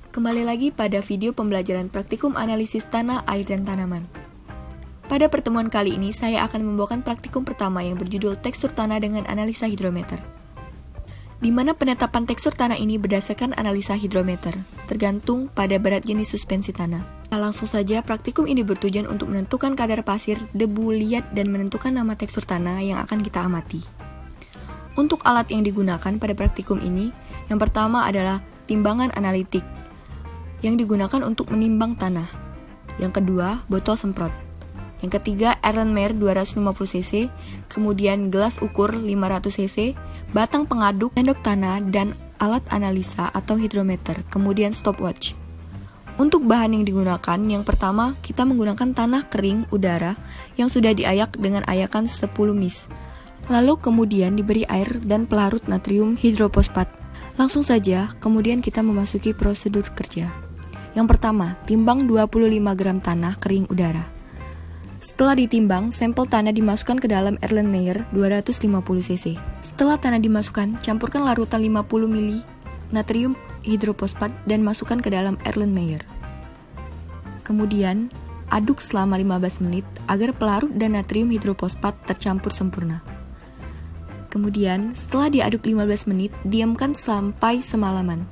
Kembali lagi pada video pembelajaran praktikum analisis tanah, air, dan tanaman. Pada pertemuan kali ini, saya akan membawakan praktikum pertama yang berjudul tekstur tanah dengan analisa hidrometer. Di mana penetapan tekstur tanah ini berdasarkan analisa hidrometer, tergantung pada berat jenis suspensi tanah. Nah, langsung saja, praktikum ini bertujuan untuk menentukan kadar pasir, debu, liat, dan menentukan nama tekstur tanah yang akan kita amati. Untuk alat yang digunakan pada praktikum ini, yang pertama adalah timbangan analitik, yang digunakan untuk menimbang tanah. Yang kedua, botol semprot. Yang ketiga, Erlenmeyer 250 cc, kemudian gelas ukur 500 cc, batang pengaduk, sendok tanah, dan alat analisa atau hidrometer, kemudian stopwatch. Untuk bahan yang digunakan, yang pertama, kita menggunakan tanah kering udara yang sudah diayak dengan ayakan 10 mis. Lalu kemudian diberi air dan pelarut natrium hidrofosfat. Langsung saja, kemudian kita memasuki prosedur kerja. Yang pertama, timbang 25 gram tanah kering udara. Setelah ditimbang, sampel tanah dimasukkan ke dalam Erlenmeyer 250 cc. Setelah tanah dimasukkan, campurkan larutan 50 ml natrium hidrofosfat dan masukkan ke dalam Erlenmeyer. Kemudian, aduk selama 15 menit agar pelarut dan natrium hidrofosfat tercampur sempurna. Kemudian, setelah diaduk 15 menit, diamkan sampai semalaman.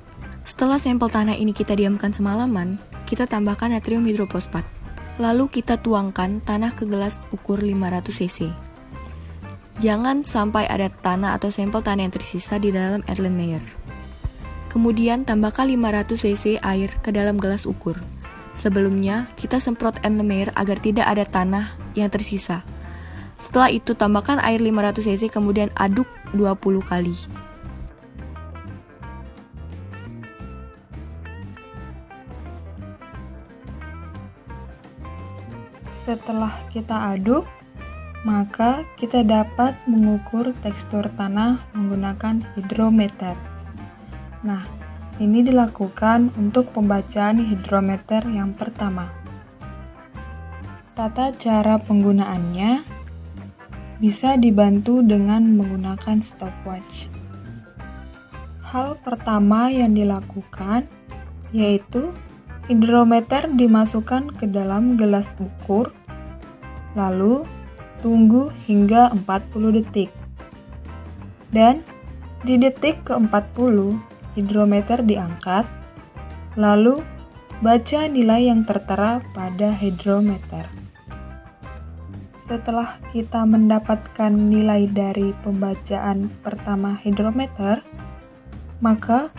Setelah sampel tanah ini kita diamkan semalaman, kita tambahkan natrium hidrofosfat. Lalu kita tuangkan tanah ke gelas ukur 500 cc. Jangan sampai ada tanah atau sampel tanah yang tersisa di dalam Erlenmeyer. Kemudian tambahkan 500 cc air ke dalam gelas ukur. Sebelumnya, kita semprot Erlenmeyer agar tidak ada tanah yang tersisa. Setelah itu tambahkan air 500 cc kemudian aduk 20 kali. Setelah kita aduk, maka kita dapat mengukur tekstur tanah menggunakan hidrometer. Nah, ini dilakukan untuk pembacaan hidrometer yang pertama. Tata cara penggunaannya bisa dibantu dengan menggunakan stopwatch. Hal pertama yang dilakukan yaitu hidrometer dimasukkan ke dalam gelas ukur, lalu tunggu hingga 40 detik. Dan di detik ke-40, hidrometer diangkat, lalu baca nilai yang tertera pada hidrometer. Setelah kita mendapatkan nilai dari pembacaan pertama hidrometer, maka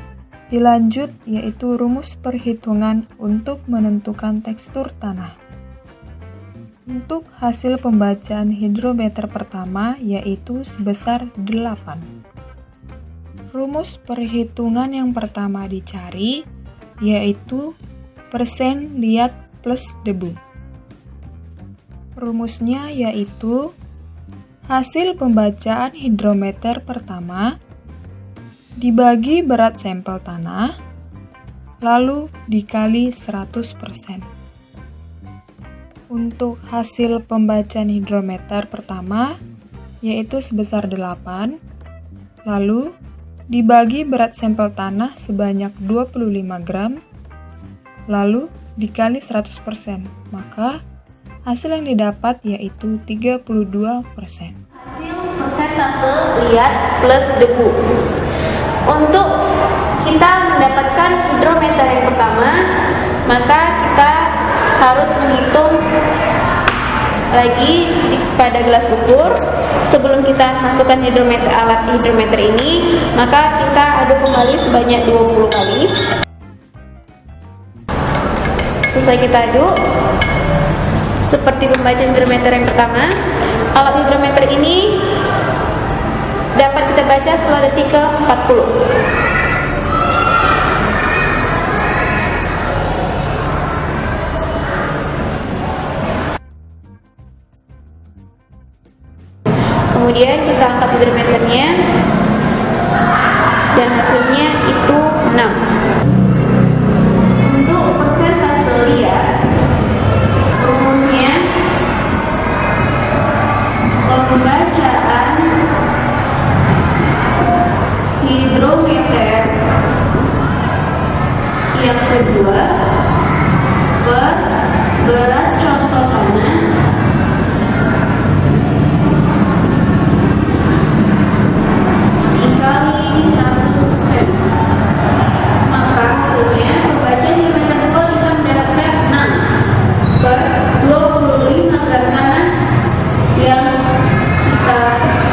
dilanjut yaitu rumus perhitungan untuk menentukan tekstur tanah. Untuk hasil pembacaan hidrometer pertama yaitu sebesar 8. Rumus perhitungan yang pertama dicari yaitu persen liat plus debu. Rumusnya yaitu hasil pembacaan hidrometer pertama dibagi berat sampel tanah, lalu dikali 100%. Untuk hasil pembacaan hidrometer pertama, yaitu sebesar 8, lalu dibagi berat sampel tanah sebanyak 25 gram, lalu dikali 100%, maka hasil yang didapat yaitu 32%. Hasil persentase liat plus debu. Untuk kita mendapatkan hidrometer yang pertama, maka kita harus menghitung lagi pada gelas ukur. Sebelum kita masukkan alat hidrometer ini, maka kita aduk kembali sebanyak 20 kali. Selesai kita aduk, seperti pembacaan hidrometer yang pertama, alat hidrometer ini dapat kita baca setelah detik ke-40. Kemudian kita angkat hidrometernya dan hasilnya itu 6. Untuk persentase liat, rumusnya pembacaan hidrometer yang kedua, berat contoh tanah dikali 100%. Maka hasilnya pembagian hidrometer 2 kita mendapatkan 6 per 25 gram tanah yang kita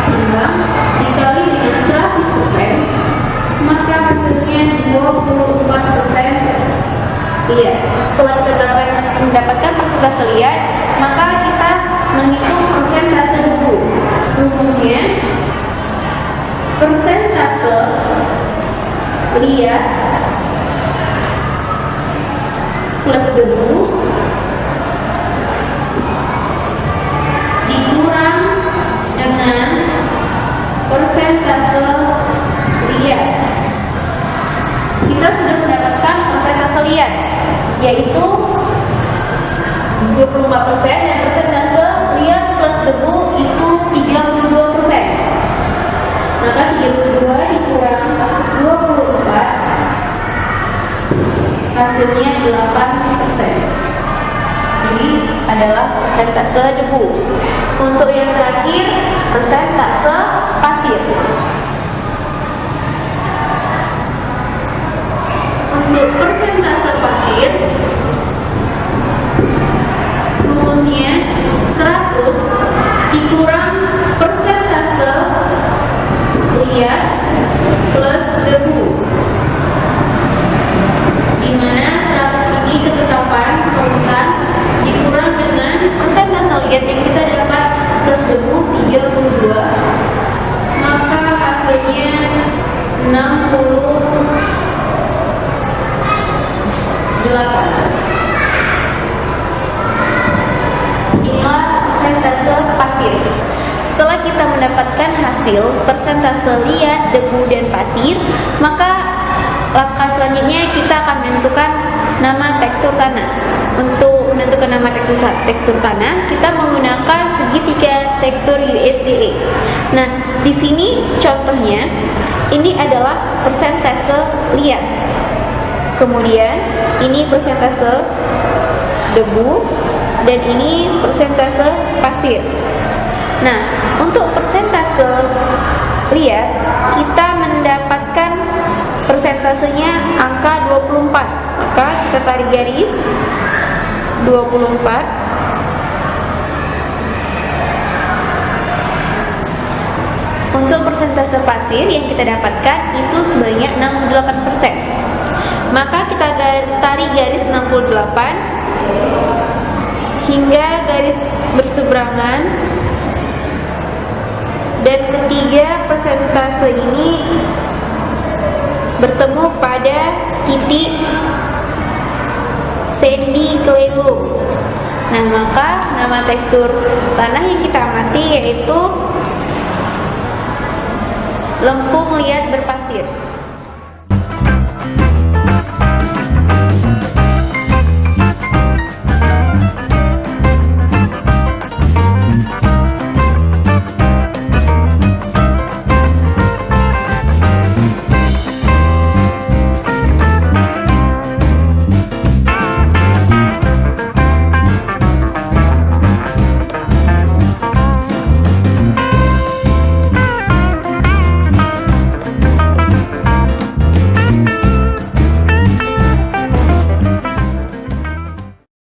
timbang dikali dengan 100%, maka hasilnya 24%. Iya, setelah kita mendapatkan persentase liat, maka kita menghitung persentase debu. Rumusnya, persentase liat plus debu dikurang dengan persentase liat. Kita sudah mendapatkan persentase liat, yaitu 24%, dan persentase liat plus debu itu 32%. Maka 32 dikurang 24 hasilnya 8%. Ini adalah persentase debu. Untuk yang terakhir, persentase pasir. Untuk persentase pasir, rumusnya 100 dikurang persentase liat plus debu, di mana 100 ini ketetapan konstan dikurang dengan persentase liat yang kita dapat plus debu 32, maka hasilnya 68. Inilah persentase pasir. Setelah kita mendapatkan hasil persentase liat, debu, dan pasir, maka langkah selanjutnya kita akan menentukan nama tekstur tanah. Untuk menentukan nama tekstur tanah, kita menggunakan segitiga tekstur USDA. Nah, di sini contohnya, ini adalah persentase liat. Kemudian ini persentase debu, dan ini persentase pasir. Nah, untuk persentase liat, kita mendapatkan persentasenya angka 24. Maka kita tarik garis 24. Untuk persentase pasir yang kita dapatkan itu sebanyak 68%. Maka kita tarik garis 68 hingga garis berseberangan, dan ketiga persentase ini bertemu pada titik sandy clay loam. Nah, maka nama tekstur tanah yang kita amati yaitu lempung liat berpasir.